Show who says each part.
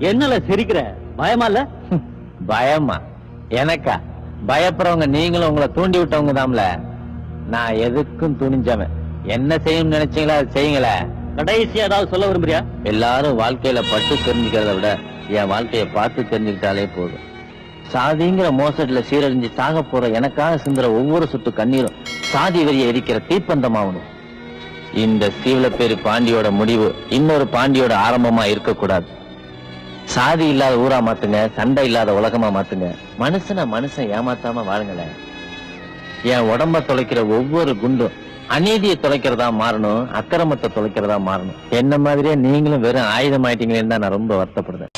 Speaker 1: என்னல சிரிக்கிற? பயமா இல்ல?
Speaker 2: பயமா? எனக்கா? பயப்படுறவங்க நீங்களும் உங்களை தூண்டி விட்டவங்க தான்ல. நான் எதுக்கும் துணிஞ்சவன். என்ன செய்யணும்னு நினைச்சீங்களா அது செய்யுங்களே.
Speaker 1: கடைசியா ஏதாவது சொல்ல விரும்புறியா?
Speaker 2: எல்லாரும் வாழ்க்கையில பட்டு தெரிஞ்சுக்கிறத விட என் வாழ்க்கைய பார்த்து தெரிஞ்சுக்கிட்டாலே போதும். சாதிங்கிற மோசடில சீரழிஞ்சு சாக போற எனக்காக சிந்துற ஒவ்வொரு சொட்டு கண்ணீரும் சாதி வெறிய எரிக்கிற தீப்பந்தமாகணும். இந்த சீவலப்பேரி பாண்டியோட முடிவு இன்னொரு பாண்டியோட ஆரம்பமா இருக்கக்கூடாது. சாதி இல்லாத ஊரா மாத்துங்க, சண்டை இல்லாத உலகமா மாத்துங்க. மனுஷன் ஏமாத்தாம வாழுங்களேன். என் உடம்ப தொலைக்கிற ஒவ்வொரு குண்டும் அநீதியை தொலைக்கிறதா மாறணும், அக்கிரமத்தை தொலைக்கிறதா மாறணும். என்ன மாதிரியே நீங்களும் வெறும் ஆயுதம் ஆயிட்டீங்களேன்னு தான் நான் ரொம்ப வருத்தப்படுறேன்.